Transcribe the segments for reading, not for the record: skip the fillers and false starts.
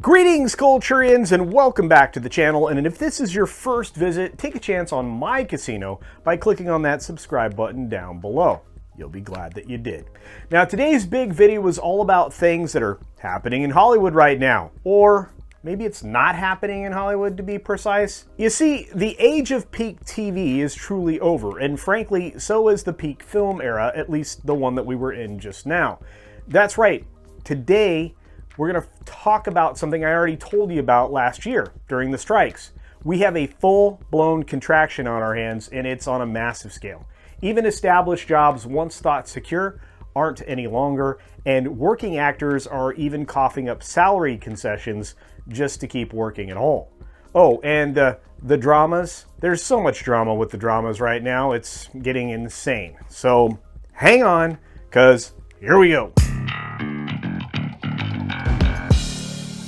Greetings, Culturians, and welcome back to the channel. And if this is your first visit, take a chance on my casino by clicking on that subscribe button down below. You'll be glad that you did. Now, today's big video was all about things that are happening in Hollywood right now. Or maybe it's not happening in Hollywood, to be precise. You see, the age of peak TV is truly over, and frankly, so is the peak film era, at least the one that we were in just now. That's right. Today, we're going to talk about something I already told you about last year during the strikes. We have a full-blown contraction on our hands, and it's on a massive scale. Even established jobs once thought secure aren't any longer, and working actors are even coughing up salary concessions just to keep working at all. Oh, and the dramas. There's so much drama with the dramas right now, it's getting insane. So hang on, because here we go.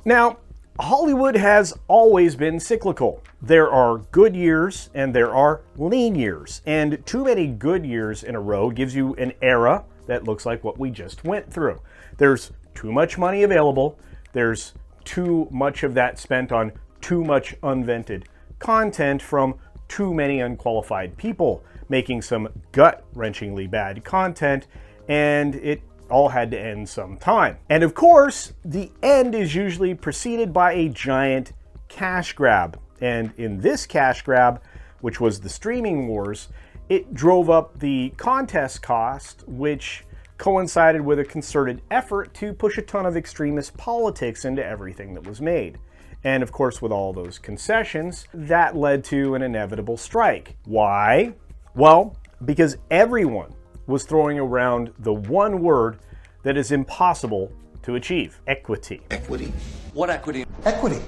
Now, Hollywood has always been cyclical. There are good years and there are lean years. And too many good years in a row gives you an era that looks like what we just went through. There's too much money available. There's too much of that spent on too much unvented content from too many unqualified people making some gut-wrenchingly bad content, and it all had to end sometime. And of course, the end is usually preceded by a giant cash grab. And in this cash grab, which was the streaming wars, it drove up the contest cost, which coincided with a concerted effort to push a ton of extremist politics into everything that was made. And of course, with all those concessions, that led to an inevitable strike. Why? Well, because everyone was throwing around the one word that is impossible to achieve: equity. Equity? What equity? Equity.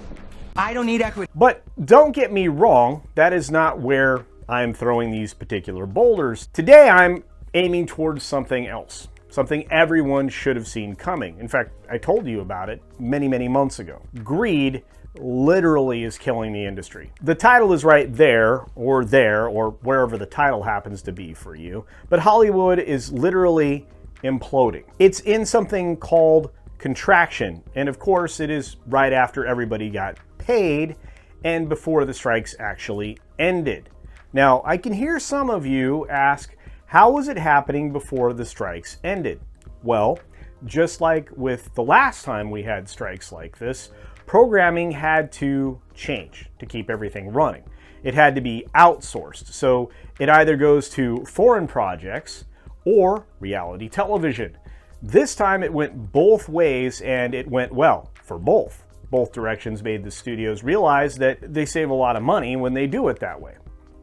I don't need equity. But don't get me wrong, that is not where I'm throwing these particular boulders. Today I'm aiming towards something else, something everyone should have seen coming. In fact, I told you about it many, many months ago. Greed literally is killing the industry. The title is right there, or wherever the title happens to be for you. But Hollywood is literally imploding. It's in something called contraction. And of course, it is right after everybody got paid and before the strikes actually ended. Now, I can hear some of you ask, how was it happening before the strikes ended? Well, just like with the last time we had strikes like this, programming had to change to keep everything running. It had to be outsourced. So it either goes to foreign projects or reality television. This time it went both ways, and it went well for both. Both directions made the studios realize that they save a lot of money when they do it that way.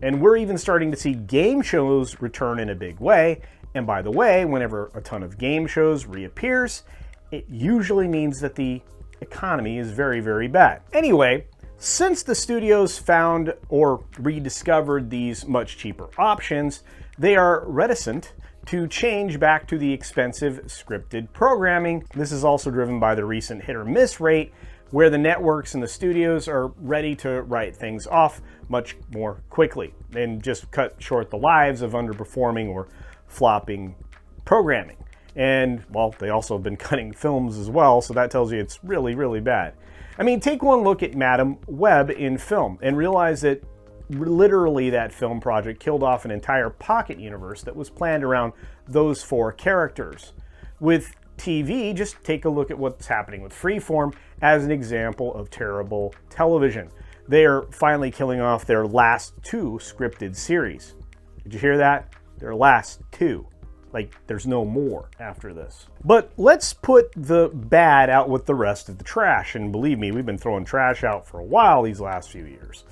And we're even starting to see game shows return in a big way. And by the way, whenever a ton of game shows reappears, it usually means that the economy is very, very bad. Anyway, since the studios found or rediscovered these much cheaper options, they are reticent to change back to the expensive scripted programming. This is also driven by the recent hit or miss rate, where the networks and the studios are ready to write things off much more quickly and just cut short the lives of underperforming or flopping programming. And, well, they also have been cutting films as well, so that tells you it's really, really bad. I mean, take one look at Madam Web in film and realize that literally that film project killed off an entire pocket universe that was planned around those four characters. With TV, just take a look at what's happening with Freeform as an example of terrible television. They are finally killing off their last two scripted series. Did you hear that? Their last two. Like, there's no more after this. But let's put the bad out with the rest of the trash. And believe me, we've been throwing trash out for a while these last few years.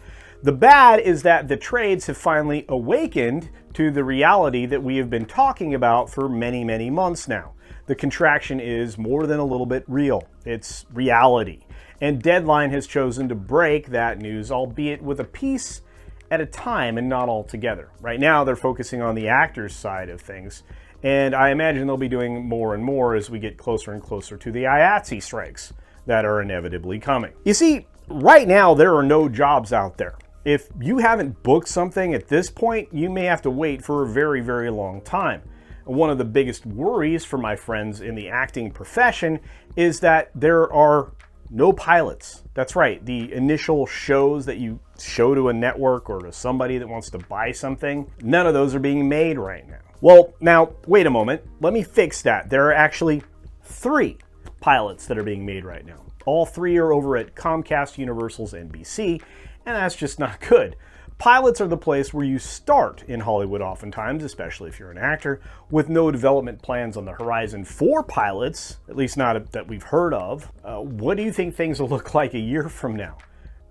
The bad is that the trades have finally awakened to the reality that we have been talking about for many, many months now. The contraction is more than a little bit real. It's reality. And Deadline has chosen to break that news, albeit with a piece at a time and not all together. Right now, they're focusing on the actors' side of things. And I imagine they'll be doing more and more as we get closer and closer to the IATSE strikes that are inevitably coming. You see, right now, there are no jobs out there. If you haven't booked something at this point, you may have to wait for a very, very long time. One of the biggest worries for my friends in the acting profession is that there are No pilots. That's right, the initial shows that you show to a network or to somebody that wants to buy something, none of those are being made right now. Well, now, wait a moment. Let me fix that. There are actually 3 pilots that are being made right now. All 3 are over at Comcast, Universal's NBC, and that's just not good. Pilots are the place where you start in Hollywood oftentimes, especially if you're an actor, with no development plans on the horizon for pilots, at least not that we've heard of. What do you think things will look like a year from now?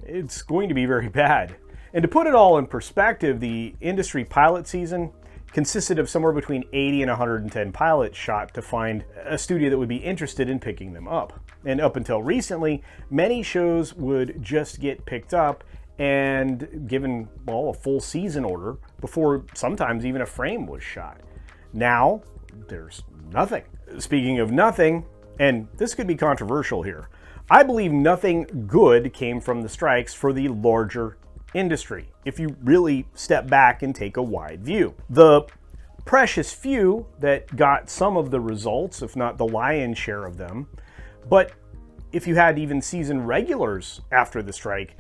It's going to be very bad. And to put it all in perspective, the industry pilot season consisted of somewhere between 80 and 110 pilots shot to find a studio that would be interested in picking them up. And up until recently, many shows would just get picked up and given, well, a full season order before sometimes even a frame was shot. Now, there's nothing. Speaking of nothing, and this could be controversial here, I believe nothing good came from the strikes for the larger industry, if you really step back and take a wide view. The precious few that got some of the results, if not the lion's share of them, but if you had even season regulars after the strike,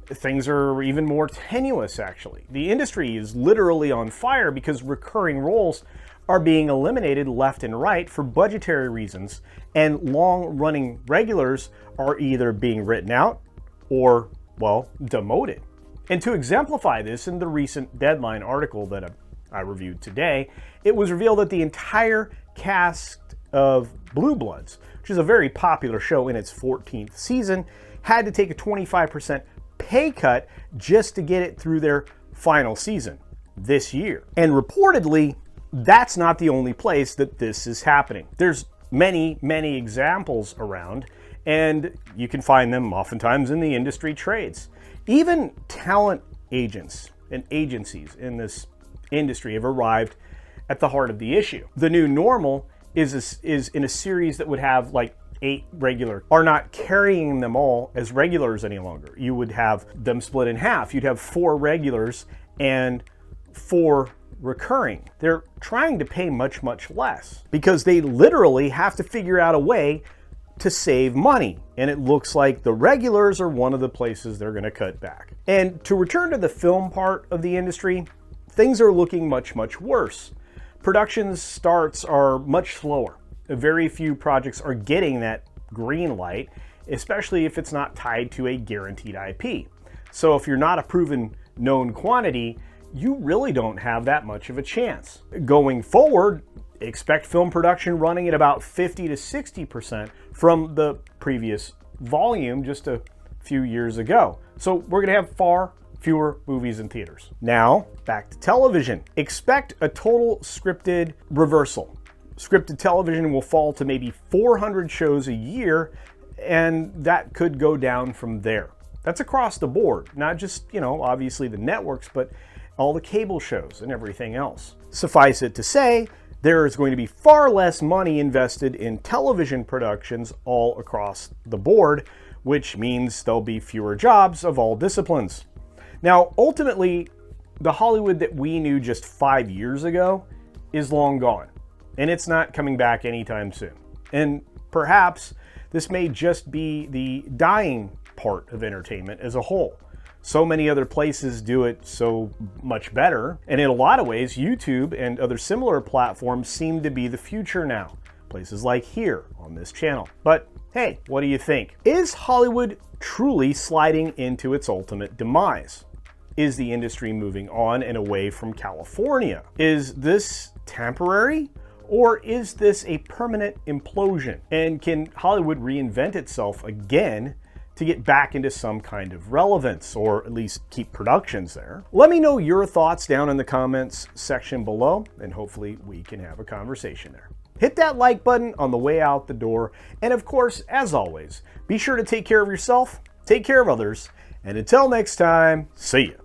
things are even more tenuous, actually. The industry is literally on fire because recurring roles are being eliminated left and right for budgetary reasons, and long-running regulars are either being written out or, well, demoted. And to exemplify this, in the recent Deadline article that I reviewed today, it was revealed that the entire cast of Blue Bloods, which is a very popular show in its 14th season, had to take a 25% pay cut just to get it through their final season this year. And reportedly, that's not the only place that this is happening. There's many, many examples around, and you can find them oftentimes in the industry trades. Even talent agents and agencies in this industry have arrived at the heart of the issue. The new normal is in a series that would have like 8 regular, are not carrying them all as regulars any longer. You would have them split in half. You'd have 4 regulars and 4 recurring. They're trying to pay much, much less because they literally have to figure out a way to save money. And it looks like the regulars are one of the places they're going to cut back. And to return to the film part of the industry, things are looking much, much worse. Production starts are much slower. Very few projects are getting that green light, especially if it's not tied to a guaranteed IP. So if you're not a proven known quantity, you really don't have that much of a chance. Going forward, expect film production running at about 50 to 60% from the previous volume just a few years ago. So we're going to have far fewer movies in theaters. Now, back to television. Expect a total scripted reversal. Scripted television will fall to maybe 400 shows a year, and that could go down from there. That's across the board, not just, obviously the networks, but all the cable shows and everything else. Suffice it to say, there is going to be far less money invested in television productions all across the board, which means there'll be fewer jobs of all disciplines. Now, ultimately, the Hollywood that we knew just 5 years ago is long gone, and it's not coming back anytime soon. And perhaps this may just be the dying part of entertainment as a whole. So many other places do it so much better, and in a lot of ways, YouTube and other similar platforms seem to be the future now. Places like here on this channel. But hey, what do you think? Is Hollywood truly sliding into its ultimate demise? Is the industry moving on and away from California? Is this temporary? Or is this a permanent implosion? And can Hollywood reinvent itself again to get back into some kind of relevance, or at least keep productions there? Let me know your thoughts down in the comments section below, and hopefully we can have a conversation there. Hit that like button on the way out the door, and of course, as always, be sure to take care of yourself, take care of others, and until next time, see ya.